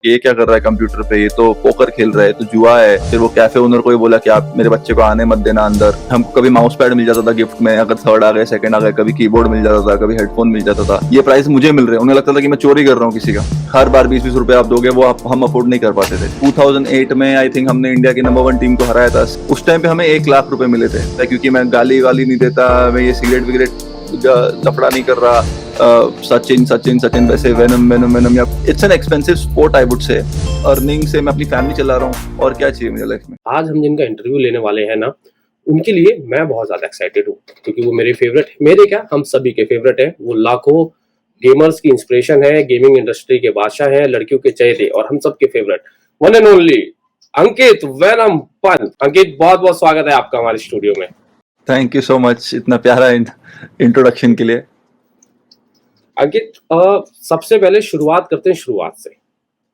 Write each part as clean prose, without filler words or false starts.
ये क्या कर रहा है कंप्यूटर पे, ये तो पोकर खेल रहा है, तो जुआ है। फिर वो कैफे ओनर को ही बोला कि आप मेरे बच्चे को आने मत देना अंदर। हमको कभी माउस पैड मिल जाता था गिफ्ट में, अगर थर्ड आ गए सेकंड आ गए, कभी कीबोर्ड मिल जाता था, कभी हेडफोन मिल जाता था। ये प्राइस मुझे मिल रहे हैं, उन्हें लगता था कि मैं चोरी कर रहा हूँ किसी का। हर बार 20-20 रुपए आप दोगे, वो हम अफोर्ड नहीं कर पाते थे। 2008 में आई थिंक हमने इंडिया की नंबर 1 टीम को हराया था। उस टाइम पे हमें 1 लाख रुपए मिले थे, क्योंकि मैं गाली वाली नहीं देता, मैं ये सिगरेट विगरेट लफड़ा नहीं कर रहा। सचिन सचिन सचिन वैसे वेनम वेनम वेनम, या it's an expensive sport I would say. Earning से मैं अपनी फैमिली चला रहा हूँ, और क्या चाहिए मुझे लाइफ में। आज हम जिनका इंटरव्यू लेने वाले हैं ना, उनके लिए मैं बहुत ज्यादा एक्साइटेड हूँ, क्योंकि वो मेरे फेवरेट, मेरे क्या हम सभी के फेवरेट है। वो लाखों गेमर्स की इंस्पिरेशन है, गेमिंग इंडस्ट्री के बादशाह है, लड़कियों के चहेते और हम सबके favourite one and only Ankit Venom Pant. Ankit, बहुत बहुत स्वागत है आपका हमारे स्टूडियो में। थैंक यू सो मच इतना प्यारा इंट्रोडक्शन के लिए। अंकित, सबसे पहले शुरुआत करते हैं शुरुआत से।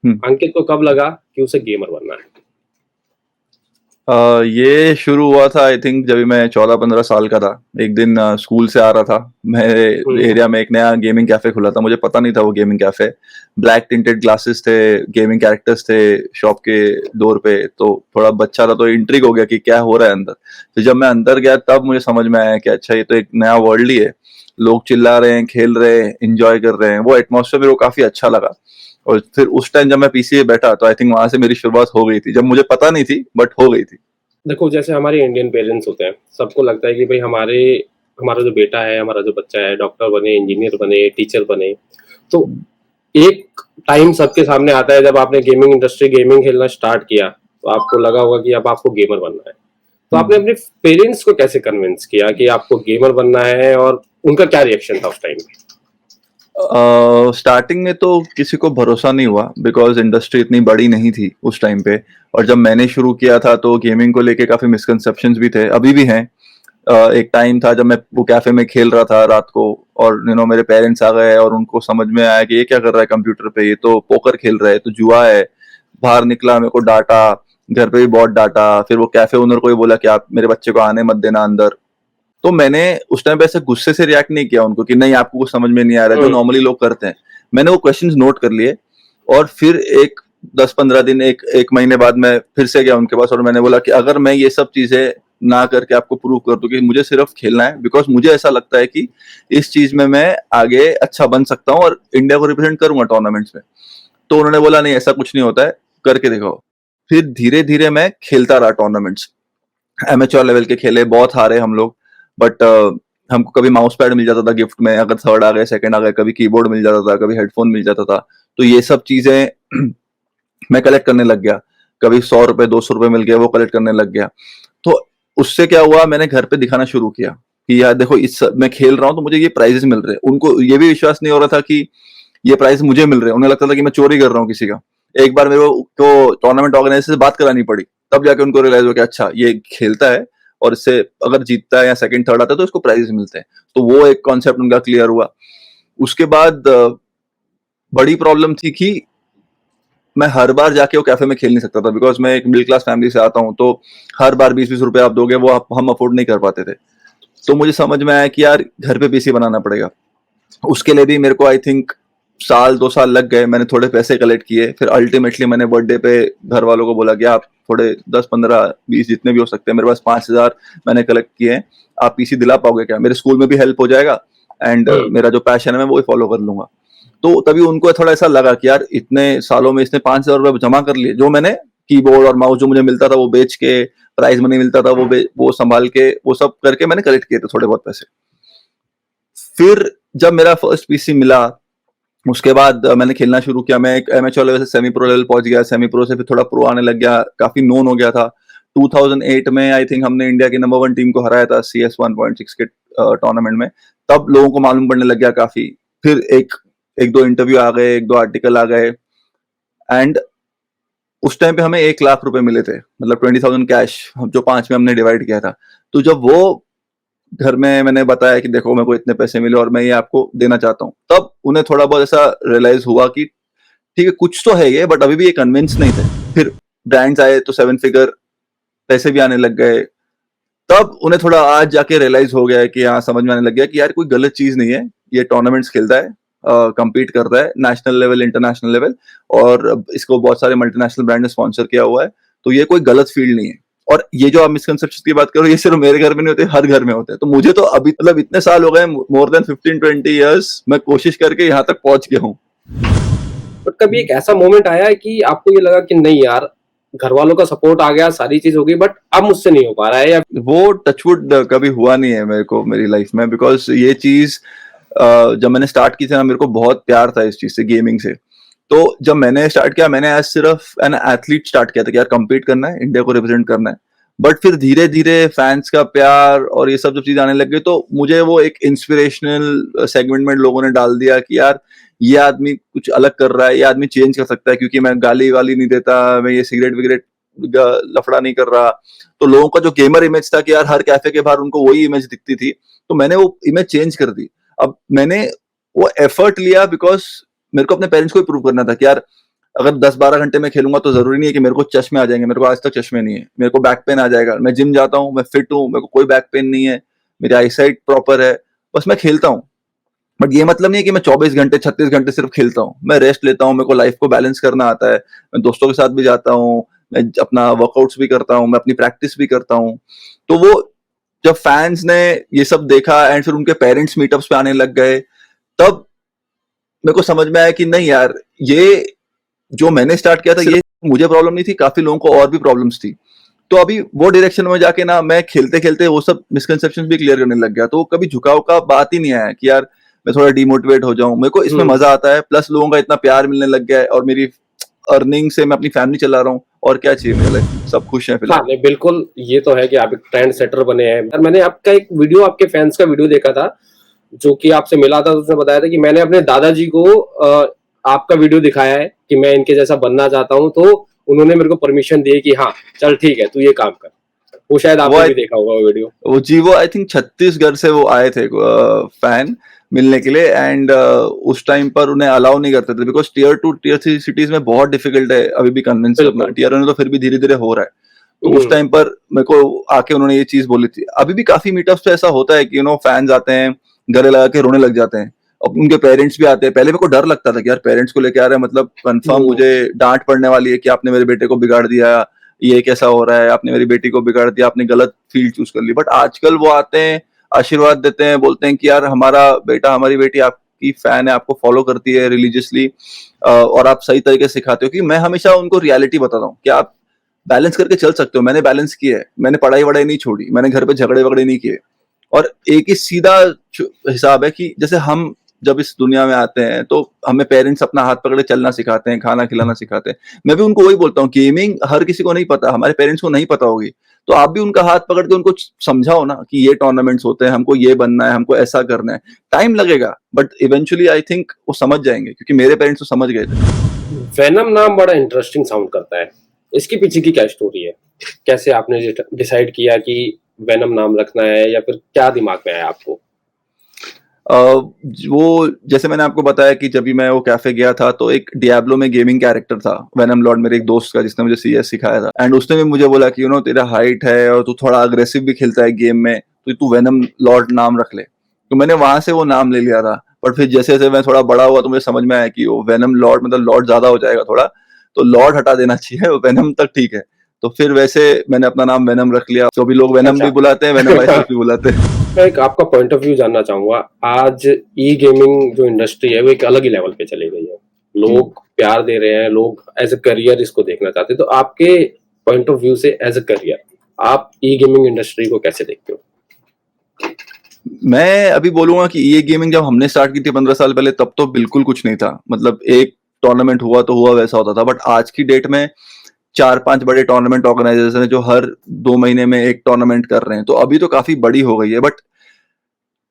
अंकित को कब लगा कि उसे गेमर बनना है? ये शुरू हुआ था आई थिंक जब मैं 14-15 साल का था। एक दिन स्कूल से आ रहा था, मेरे एरिया में एक नया गेमिंग कैफे खुला था। मुझे पता नहीं था वो gaming cafe. Black tinted glasses थे, गेमिंग कैरेक्टर्स थे शॉप के डोर पे। तो थोड़ा बच्चा था तो इंट्रिग हो गया कि क्या हो रहा है अंदर। तो जब मैं अंदर गया तब मुझे समझ में आया कि अच्छा, ये तो एक नया वर्ल्ड ही है। लोग चिल्ला रहे हैं, खेल रहे हैं, इंजॉय कर रहे हैं। वो एटमॉस्फेयर मेरे को काफी अच्छा लगा। और फिर उस टाइम जब मैं पीसी पे बैठा तो आई थिंक वहां से मेरी शुरुआत हो गई थी, जब मुझे पता नहीं थी बट हो गई थी। देखो, जैसे हमारे इंडियन पेरेंट्स होते हैं, सबको लगता है कि भाई हमारा जो बेटा है, हमारा जो बच्चा है, डॉक्टर बने, इंजीनियर बने, टीचर बने। तो एक टाइम सबके सामने आता है जब आपने गेमिंग खेलना स्टार्ट किया, तो आपको लगा होगा कि अब आपको गेमर बनना है। तो आपने अपने पेरेंट्स को कैसे कन्विंस किया कि आपको गेमर बनना है, और उनका क्या रिएक्शन था उस टाइम पे? स्टार्टिंग में तो किसी को भरोसा नहीं हुआ, बिकॉज इंडस्ट्री इतनी बड़ी नहीं थी उस टाइम पे। और जब मैंने शुरू किया था तो गेमिंग को लेके काफी मिसकंसेप्शंस भी थे, अभी भी हैं। एक टाइम था जब मैं वो कैफे में खेल रहा था रात को, और मेरे पेरेंट्स आ गए और उनको समझ में आया कि ये क्या कर रहा है कंप्यूटर पे, ये तो पोकर खेल रहा है, तो जुआ है। बाहर निकला, मेरे को डांटा, घर पे भी बहुत डांटा। फिर वो कैफे ओनर को ही बोला कि आप मेरे बच्चे को आने मत देना अंदर। तो मैंने उस टाइम पे ऐसे गुस्से से रिएक्ट नहीं किया उनको कि नहीं आपको कुछ समझ में नहीं आ रहा है, जो नॉर्मली लोग करते हैं। मैंने वो क्वेश्चंस नोट कर लिए, और फिर एक 10-15 दिन, एक महीने बाद मैं फिर से गया उनके पास, और मैंने बोला कि अगर मैं ये सब चीजें ना करके आपको प्रूव कर दूं कि मुझे सिर्फ खेलना है, बिकॉज मुझे ऐसा लगता है कि इस चीज में मैं आगे अच्छा बन सकता हूँ और इंडिया को रिप्रेजेंट करूंगा टूर्नामेंट्स में। तो उन्होंने बोला नहीं, ऐसा कुछ नहीं होता है, करके दिखाओ। फिर धीरे धीरे मैं खेलता रहा टूर्नामेंट्स। एमेच्योर लेवल के खेले, बहुत हारे हम लोग, बट हमको कभी माउस पैड मिल जाता था गिफ्ट में, अगर थर्ड आ गए सेकंड आ गए, कभी कीबोर्ड मिल जाता था, कभी हेडफोन मिल जाता था। तो ये सब चीजें मैं कलेक्ट करने लग गया। कभी 100 रुपए 200 रुपए मिल गया, वो कलेक्ट करने लग गया। तो उससे क्या हुआ, मैंने घर पे दिखाना शुरू किया कि यार देखो, मैं खेल रहा हूँ तो मुझे ये प्राइजेस मिल रहे हैं। उनको ये भी विश्वास नहीं हो रहा था कि ये प्राइस मुझे मिल रहे हैं, उन्हें लगता था कि मैं चोरी कर रहा हूँ किसी का। एक बार मेरे को टूर्नामेंट ऑर्गेनाइजर से बात करानी पड़ी, तब जाके उनको रियलाइज हो कि अच्छा, ये खेलता है और इससे अगर जीतता है या सेकंड थर्ड आता है तो इसको प्राइजेस मिलते हैं। तो वो एक कॉन्सेप्ट उनका क्लियर हुआ। उसके बाद बड़ी प्रॉब्लम थी कि मैं हर बार जाके वो कैफे में खेल नहीं सकता था, बिकॉज मैं एक मिडिल क्लास फैमिली से आता हूँ। तो हर बार 20-20 रुपए आप दोगे, वो हम अफोर्ड नहीं कर पाते थे। तो मुझे समझ में आया कि यार घर पे पीसी बनाना पड़ेगा। उसके लिए भी मेरे को आई थिंक 1-2 साल लग गए। मैंने थोड़े पैसे कलेक्ट किए, फिर अल्टीमेटली मैंने बर्थडे पे घर वालों को बोला कि आप थोड़े 10-15-20 जितने भी हो सकते हैं, मेरे पास 5,000 मैंने कलेक्ट किए हैं, आप पीसी दिला पाओगे क्या? मेरे स्कूल में भी हेल्प हो जाएगा, एंड मेरा जो पैशन है मैं वो फॉलो कर लूंगा। तो तभी उनको थोड़ा ऐसा लगा कि यार इतने सालों में इसने 5,000 रुपए जमा कर लिए, जो मैंने कीबोर्ड और माउस जो मुझे मिलता था वो बेच के, प्राइज मनी मिलता था वो संभाल के, वो सब करके मैंने कलेक्ट किए थे थोड़े बहुत पैसे। फिर जब मेरा फर्स्ट पीसी मिला, उसके बाद मैंने खेलना शुरू किया। मैं एक एमेच्योर लेवल से सेमी प्रो लेवल पहुंच गया, सेमी प्रो से फिर थोड़ा प्रो आने लग गया, काफी नोन हो गया था। 2008 में आई थिंक हमने इंडिया की नंबर 1 टीम को हराया था CS 1.6 के टूर्नामेंट में। तब लोगों को मालूम पड़ने लग गया काफी। फिर एक दो इंटरव्यू आ गए, एक दो आर्टिकल आ गए, एंड उस टाइम पे हमें 1 लाख रुपए मिले थे, मतलब 20,000 कैश, जो 5 में हमने डिवाइड किया था। तो जब वो घर में मैंने बताया कि देखो मेरे को इतने पैसे मिले और मैं ये आपको देना चाहता हूँ, तब उन्हें थोड़ा बहुत ऐसा रियलाइज हुआ कि ठीक है कुछ तो है ये, बट अभी भी ये कन्विंस नहीं थे। फिर ब्रांड्स आए तो 7 फिगर पैसे भी आने लग गए। तब उन्हें थोड़ा आज जाके रियलाइज हो गया है कि हाँ, समझ में आने लग गया कि यार कोई गलत चीज नहीं है, ये टूर्नामेंट्स खेलता है, compete कर रहा है नेशनल लेवल, इंटरनेशनल लेवल, और इसको बहुत सारे मल्टीनेशनल ब्रांड ने स्पॉन्सर किया हुआ है, तो ये कोई गलत फील्ड नहीं है। और ये जो आप मिसकंसेप्शन की बात करो, ये सिर्फ मेरे घर में नहीं होते, हर घर में होते हैं। तो मुझे तो अभी मतलब इतने साल हो गए, मोर देन 15-20 ईयर्स, मैं कोशिश करके यहाँ तक पहुंच गया हूँ। बट कभी एक ऐसा मोमेंट आया है कि आपको ये लगा कि नहीं यार, घर वालों का सपोर्ट आ गया, सारी चीज हो गई, बट अब मुझसे नहीं हो पा रहा है, या वो टचवुड कभी हुआ नहीं है मेरे को मेरी लाइफ में, बिकॉज ये चीज जब मैंने स्टार्ट की थी ना, मेरे को बहुत प्यार था इस चीज से, गेमिंग से। तो जब मैंने स्टार्ट किया, मैंने आज सिर्फ एन एथलीट स्टार्ट किया था कि यार कम्पीट करना है, इंडिया को रिप्रेजेंट करना है। बट फिर धीरे धीरे फैंस का प्यार और ये सब जब चीज आने लग गई, तो मुझे वो एक इंस्पिरेशनल सेगमेंट में लोगों ने डाल दिया कि यार ये आदमी कुछ अलग कर रहा है, ये आदमी चेंज कर सकता है, क्योंकि मैं गाली वाली नहीं देता, मैं ये सिगरेट विगरेट लफड़ा नहीं कर रहा। तो लोगों का जो गेमर इमेज था कि यार हर कैफे के बाहर उनको वही इमेज दिखती थी, तो मैंने वो इमेज चेंज कर दी। अब मैंने वो एफर्ट लिया बिकॉज मेरे को अपने पेरेंट्स को भी प्रूव करना था कि यार अगर 10-12 घंटे में खेलूंगा तो जरूरी नहीं है कि मेरे को चश्मे आ जाएंगे। मेरे को आज तक चश्मे नहीं है, मेरे को बैक पेन आ जाएगा। मैं जिम जाता हूँ, मैं फिट हूँ, मेरे को कोई बैक पेन नहीं है, मेरी आईसाइट प्रॉपर है, बस मैं खेलता हूँ। बट ये मतलब नहीं है कि मैं 24 घंटे 36 घंटे सिर्फ खेलता हूँ। मैं रेस्ट लेता हूँ, मेरे को लाइफ को बैलेंस करना आता है। मैं दोस्तों के साथ भी जाता हूँ, मैं अपना वर्कआउट्स भी करता हूँ, मैं अपनी प्रैक्टिस भी करता हूँ। तो वो जब फैंस ने ये सब देखा एंड फिर उनके पेरेंट्स मीटअप्स पे आने लग गए, तब मेरे को समझ में आया कि नहीं यार, ये जो मैंने स्टार्ट किया था, ये मुझे प्रॉब्लम नहीं थी, काफी लोगों को और भी प्रॉब्लम्स थी। तो अभी वो डायरेक्शन में जाके ना, मैं खेलते खेलते वो सब मिसकंसेप्शंस भी क्लियर करने लग गया। तो कभी झुकाव का बात ही नहीं आया कि यार मैं थोड़ा डिमोटिवेट हो जाऊं। मेरे को इसमें मजा आता है, प्लस लोगों का इतना प्यार मिलने लग गया है, और मेरी अर्निंग से मैं अपनी फैमिली चला रहा हूँ, और क्या चाहिए मेरे लाइफ में, सब खुश हैं हाँ फिलहाल। नहीं, बिल्कुल ये तो है कि आप एक ट्रेंड सेटर बने हैं। और मैंने आपका एक वीडियो, आपके फैंस का वीडियो देखा था, जो कि आपसे मिला था, तो उसने बताया था कि मैंने अपने दादाजी को आपका वीडियो दिखाया है कि मैं इनके जैसा बनना चाहता हूँ, तो उन्होंने मेरे को परमिशन दी कि हाँ चल ठीक है, तू ये काम कर। वो शायद वो आपने भी देखा होगा वो वीडियो। वो आई थिंक छत्तीसगढ़ से वो आए थे फैन मिलने के लिए, एंड उस टाइम पर उन्हें अलाउ नहीं करते थे, बिकॉज टीयर 2 टीयर 3 सिटीज में बहुत डिफिकल्ट है अभी भी कन्विंस करना। बिल्कुल। टीयर 1 में तो फिर भी धीरे धीरे हो रहा है। तो उस टाइम पर मेरे को आके उन्होंने ये चीज बोली थी। अभी भी काफी मीटअप्स पे ऐसा होता है कि फैंस आते हैं, गले लगा के रोने लग जाते हैं। अब उनके पेरेंट्स भी आते हैं। पहले मेरे को डर लगता था कि यार पेरेंट्स को लेके आ रहे हैं, मतलब कंफर्म मुझे डांट पड़ने वाली है कि आपने मेरे बेटे को बिगाड़ दिया, ये कैसा हो रहा है, आपने मेरी बेटी को बिगाड़ दिया, आपने गलत फील्ड चूज कर ली। बट आजकल वो आते हैं, आशीर्वाद देते हैं, बोलते हैं कि यार हमारा बेटा, हमारी बेटी आपकी फैन है, आपको फॉलो करती है रिलीजियसली, और आप सही तरीके से सिखाते हो। कि मैं हमेशा उनको रियलिटी बताता हूँ कि आप बैलेंस करके चल सकते हो। मैंने बैलेंस किया है, मैंने पढ़ाई वढ़ाई नहीं छोड़ी, मैंने घर पे झगड़े वगड़े नहीं किए। और एक ही सीधा हिसाब है कि जैसे हम जब इस दुनिया में आते हैं तो हमें पेरेंट्स अपना हाथ पकड़े चलना सिखाते हैं, खाना खिलाना सिखाते हैं। मैं भी उनको वही बोलता हूँ, गेमिंग हर किसी को नहीं पता, हमारे पेरेंट्स को नहीं पता होगी, तो आप भी उनका हाथ पकड़ के उनको समझाओ ना कि ये टूर्नामेंट्स होते हैं, हमको ये बनना है, हमको ऐसा करना है। टाइम लगेगा, बट इवेंचुअली आई थिंक वो समझ जाएंगे, क्योंकि मेरे पेरेंट्स तो समझ गए थे। वेनम नाम बड़ा इंटरेस्टिंग साउंड करता है, इसके पीछे की क्या स्टोरी है? कैसे आपने डिसाइड किया कि वेनम नाम रखना है, या फिर क्या दिमाग में आया आपको? वो जैसे मैंने आपको बताया कि जब भी मैं वो कैफे गया था, तो एक डियाब्लो में गेमिंग कैरेक्टर था वेनम लॉर्ड, मेरे एक दोस्त का, जिसने मुझे सीएस सिखाया था। एंड उसने भी मुझे बोला कि तेरा हाइट है और तू थोड़ा अग्रेसिव भी खेलता है गेम में, तो तू वेनम लॉर्ड नाम रख ले। तो मैंने वहां से वो नाम ले लिया था। बट फिर जैसे जैसे मैं थोड़ा बड़ा हुआ तो मुझे समझ में आया कि वो वेनम लॉर्ड मतलब लॉर्ड ज्यादा हो जाएगा थोड़ा, तो लॉर्ड हटा देना चाहिए, वेनम तक ठीक है। तो फिर वैसे मैंने अपना नाम वेनम रख लिया। तो भी लोग वेनम भी बुलाते हैं, वेनम वाइफ भी बुलाते हैं। मैं एक आपका पॉइंट ऑफ व्यू जानना चाहूंगा। आज ई गेमिंग जो इंडस्ट्री है वो एक अलग ही लेवल पे चली गई है, लोग प्यार दे रहे हैं, लोग एज अ करियर इसको देखना चाहते हैं। तो आपके पॉइंट ऑफ व्यू से एज अ करियर आप ई गेमिंग इंडस्ट्री को कैसे देखते हो? मैं अभी बोलूंगा कि ये गेमिंग जब हमने स्टार्ट की थी 15 साल पहले, तब तो बिल्कुल कुछ नहीं था। मतलब एक टूर्नामेंट हुआ तो हुआ, वैसा होता था। बट आज की डेट में 4-5 बड़े टूर्नामेंट ऑर्गेनाइजेशन है जो हर 2 महीने में एक टूर्नामेंट कर रहे हैं। तो अभी तो काफी बड़ी हो गई है। बट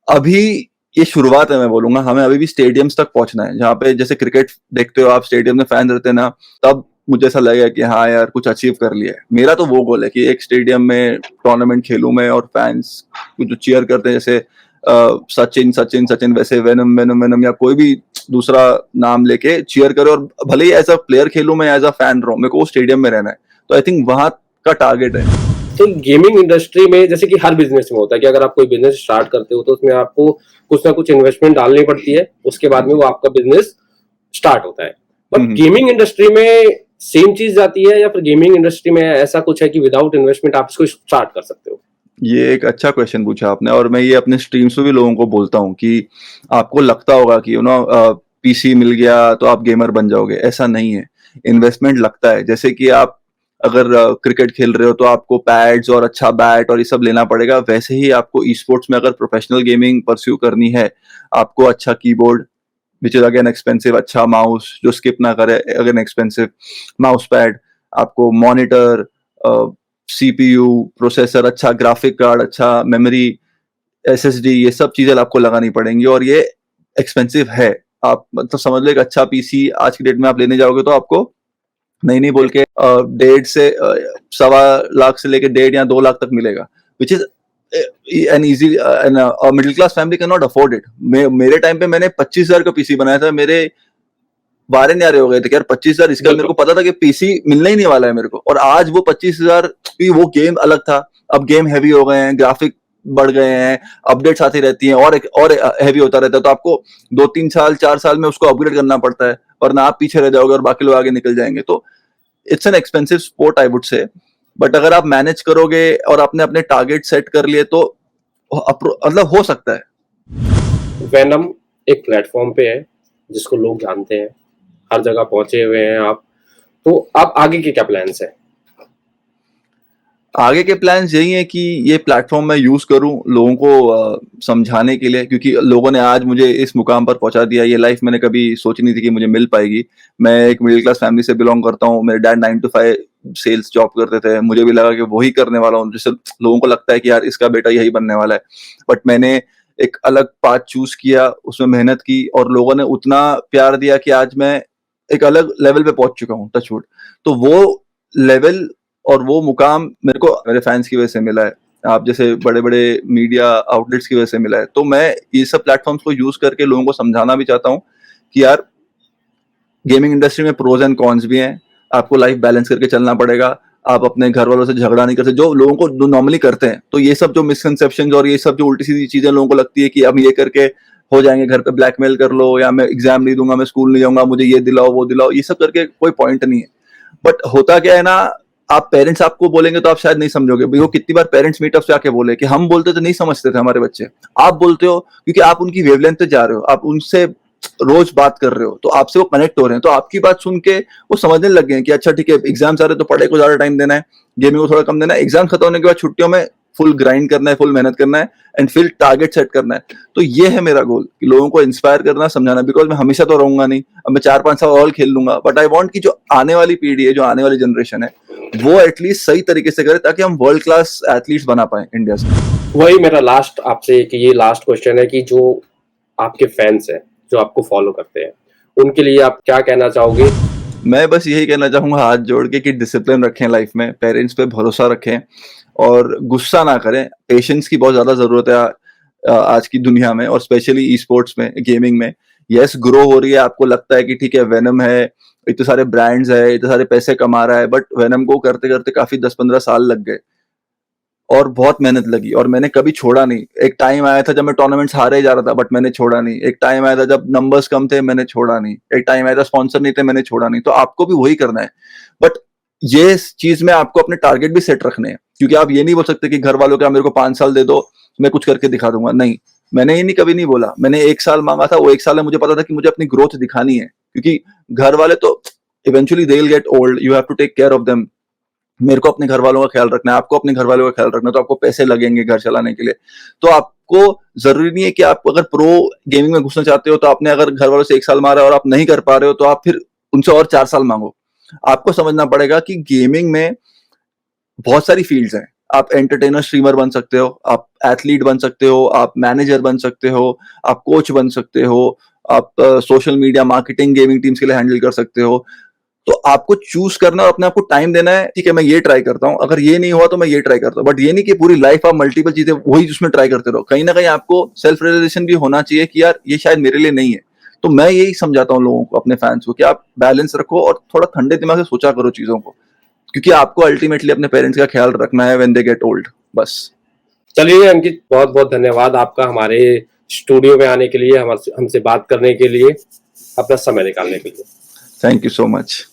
अभी ये शुरुआत है, मैं बोलूंगा। हमें अभी भी स्टेडियम्स तक पहुंचना है, जहाँ पे जैसे क्रिकेट देखते हो आप, स्टेडियम में फैन रहते हैं ना, तब मुझे ऐसा लगेगा कि हाँ यार कुछ अचीव कर लिया है। मेरा तो वो गोल है कि एक स्टेडियम में टूर्नामेंट खेलूं मैं, और फैंस जो चीयर करते हैं, जैसे सचिन सचिन सचिन, वैसे वेनम वेनम वेनम, या कोई भी दूसरा नाम लेके चीयर करे। और भले ही एज अ प्लेयर खेलूं मैं, एज अ फैन रहूं, मेरे को स्टेडियम में रहना है। तो आई थिंक वहां का टारगेट है। तो गेमिंग इंडस्ट्री में जैसे कि हर बिजनेस में होता है कि अगर आप कोई बिजनेस स्टार्ट करते हो तो उसमें आपको कुछ ना कुछ इन्वेस्टमेंट डालनी पड़ती है, उसके बाद में वो आपका बिजनेस स्टार्ट होता है। बट गेमिंग इंडस्ट्री में सेम चीज जाती है या फिर गेमिंग इंडस्ट्री में ऐसा कुछ है कि विदाउट इन्वेस्टमेंट आप इसको स्टार्ट कर सकते हो? ये एक अच्छा क्वेश्चन पूछा आपने, और मैं ये अपने स्ट्रीम्स में भी लोगों को बोलता हूँ कि आपको लगता होगा कि पीसी मिल गया तो आप गेमर बन जाओगे, ऐसा नहीं है। इन्वेस्टमेंट लगता है। जैसे कि आप अगर क्रिकेट खेल रहे हो तो आपको पैड्स और अच्छा बैट और ये सब लेना पड़ेगा, वैसे ही आपको ई स्पोर्ट्स में अगर प्रोफेशनल गेमिंग परस्यू करनी है, आपको अच्छा keyboard, which is again expensive, अच्छा माउस जो स्किप ना करे, अगेन एक्सपेंसिव माउस पैड, आपको मॉनिटर, सीपीयू, प्रोसेसर, अच्छा ग्राफिक कार्ड, अच्छा मेमोरी, एसएसडी, ये सब चीजें आपको लगानी पड़ेंगी और ये एक्सपेंसिव है। आप मतलब समझ लो एक अच्छा पीसी आज की डेट में आप लेने जाओगे तो आपको नहीं बोल के 1.5 से 1.25 लाख से लेके 1.5 या 2 लाख तक मिलेगा, which is an easy, middle class family can not afford it. मेरे टाइम पे मैंने 25,000 का पीसी बनाया था, मेरे वारे न्यारे हो गए थे कि यार 25,000 इसका, मेरे को पता था कि पीसी मिलना ही नहीं वाला है मेरे को, और आज वो 25,000 भी, वो गेम अलग था, अब गेम हैवी हो गए हैं, ग्राफिक बढ़ गए हैं, अपडेट्स आती रहती हैं और हैवी होता रहता है, तो आपको 2-3 साल 4 साल में उसको अपग्रेड करना पड़ता है, वरना आप पीछे रह जाओगे और बाकी लोग आगे निकल जाएंगे। तो it's an expensive sport I would say, but अगर आप मैनेज करोगे और आपने अपने टारगेट सेट कर लिए तो मतलब हो सकता है। वेनम एक प्लेटफॉर्म पे है जिसको लोग जानते हैं, हर जगह पहुंचे हुए हैं आप, तो आप आगे के क्या प्लान्स हैं? आगे के प्लान्स यही है कि ये प्लेटफॉर्म मैं यूज करूं लोगों को समझाने के लिए, क्योंकि लोगों ने आज मुझे इस मुकाम पर पहुंचा दिया। ये लाइफ मैंने कभी सोची नहीं थी कि मुझे मिल पाएगी। मैं एक मिडिल क्लास फैमिली से बिलोंग करता हूं। मेरे डैड 9 to 5 सेल्स जॉब करते थे। मुझे भी लगा कि वही करने वाला हूँ, जैसे लोगों को लगता है कि यार इसका बेटा यही बनने वाला है, बट मैंने एक अलग पाथ चूज किया, उसमें मेहनत की और लोगों ने उतना प्यार दिया कि आज मैं एक अलग लेवल पे पहुंच चुका हूँ, टच वुड। तो वो लेवल और वो मुकाम मेरे को मेरे फैंस की वजह से मिला है, आप जैसे बड़े बड़े मीडिया आउटलेट्स की वजह से मिला है। तो मैं ये सब प्लेटफॉर्म्स को यूज करके लोगों को समझाना भी चाहता हूँ कि यार गेमिंग इंडस्ट्री में प्रोज एंड कॉन्स भी हैं, आपको लाइफ बैलेंस करके चलना पड़ेगा। आप अपने घर वालों से झगड़ा नहीं कर सकते, जो लोगों को नॉर्मली करते हैं। तो ये सब जो मिसकंसेप्शन और ये सब जो उल्टी सीधी चीजें लोगों को लगती है कि अब ये करके हो जाएंगे, घर पे ब्लैकमेल कर लो, या मैं एग्जाम नहीं दूंगा, मैं स्कूल नहीं जाऊंगा, मुझे ये दिलाओ वो दिलाओ, ये सब करके कोई पॉइंट नहीं है। बट होता क्या है ना, आप पेरेंट्स आपको बोलेंगे तो आप शायद नहीं समझोगे। भाई वो कितनी बार पेरेंट्स मीटअप से आके बोले कि हम बोलते तो नहीं समझते थे हमारे बच्चे, आप बोलते हो क्योंकि आप उनकी वेवलेंथ पे जा रहे हो, आप उनसे रोज बात कर रहे हो, तो आपसे वो कनेक्ट हो रहे हैं, तो आपकी बात सुन के वो समझने लग गए हैं कि अच्छा ठीक है, एग्जाम्स आ रहे तो पढ़ाई को ज्यादा टाइम देना है, गेमिंग को थोड़ा कम देना है, एग्जाम खत्म होने के बाद छुट्टियों में फुल ग्राइंड करना है, फुल मेहनत करना है एंड फिर टारगेट सेट करना है। तो ये है मेरा गोल कि लोगों को इंस्पायर करना, समझाना। बिकॉज मैं हमेशा तो रहूंगा नहीं, अब मैं 4-5 साल और खेल लूंगा, बट आई वांट कि जो आने वाली पीढ़ी है, जो आने वाली जनरेशन है, वो एटलीस्ट सही तरीके से करे ताकि हम वर्ल्ड क्लास एथलीट्स बना पाए इंडिया से। वही मेरा लास्ट आपसे कि ये लास्ट क्वेश्चन है कि जो आपके फैंस हैं, जो आपको फॉलो करते हैं, उनके लिए आप क्या कहना चाहोगे? मैं बस यही कहना चाहूंगा हाथ जोड़ के कि डिसिप्लिन रखें लाइफ में, पेरेंट्स पे भरोसा रखें और गुस्सा ना करें। पेशेंस की बहुत ज्यादा जरूरत है आज की दुनिया में, और स्पेशली ई स्पोर्ट्स में, गेमिंग में। यस, ग्रो हो रही है, आपको लगता है कि ठीक है वेनम है, इतने सारे ब्रांड्स है, इतने सारे पैसे कमा रहा है, बट वेनम को करते करते काफी 10-15 साल लग गए और बहुत मेहनत लगी, और मैंने कभी छोड़ा नहीं। एक टाइम आया था जब मैं टूर्नामेंट्स हारे जा रहा था, बट मैंने छोड़ा नहीं। एक टाइम आया था जब नंबर्स कम थे, मैंने छोड़ा नहीं। एक टाइम आया था स्पॉन्सर नहीं थे, मैंने छोड़ा नहीं। तो आपको भी वही करना है, बट ये चीज में आपको अपने टारगेट भी सेट रखने हैं, क्योंकि आप ये नहीं बोल सकते कि घर वालों के मेरे को 5 साल दे दो, मैं कुछ करके दिखा दूंगा। नहीं, मैंने ये नहीं कभी नहीं बोला। मैंने 1 साल मांगा था, वो 1 साल में मुझे पता था कि मुझे अपनी ग्रोथ दिखानी है, क्योंकि घर वाले तो eventually they will get old, you have to take care of them. मेरे को अपने घर वालों का ख्याल रखना है, आपको अपने घर वालों का ख्याल रखना है, तो आपको पैसे लगेंगे घर चलाने के लिए। तो आपको जरूरी नहीं है कि आप अगर प्रो गेमिंग में घुसना चाहते हो तो आपने अगर घर वालों से 1 साल मारा और आप नहीं कर पा रहे हो तो आप फिर उनसे और 4 साल मांगो। आपको समझना पड़ेगा कि गेमिंग में बहुत सारी फील्ड्स हैं। आप एंटरटेनर स्ट्रीमर बन सकते हो, आप एथलीट बन सकते हो, आप मैनेजर बन सकते हो, आप कोच बन सकते हो, आप social media marketing gaming teams के लिए हैंडल कर सकते हो। तो आपको चूज करना और अपने आप को टाइम देना है। ठीक है, मैं ये ट्राई करता हूँ, अगर ये नहीं हुआ तो मैं ये ट्राई करता हूँ, बट ये नहीं कि पूरी लाइफ आप मल्टीपल चीजें वही उसमें ट्राई करते रहो। कहीं ना कहीं आपको सेल्फ रियलाइजेशन भी होना चाहिए कि यार ये शायद मेरे लिए नहीं है। तो मैं यही समझाता हूँ लोगों को, अपने फैंस को, कि आप बैलेंस रखो और थोड़ा ठंडे दिमाग से सोचा करो चीजों को। क्योंकि आपको अल्टीमेटली अपने पेरेंट्स का ख्याल रखना है व्हेन दे गेट ओल्ड, बस। चलिए अंकित, बहुत बहुत धन्यवाद आपका हमारे स्टूडियो में आने के लिए, हमसे बात करने के लिए, अपना समय निकालने के लिए। Thank you so much.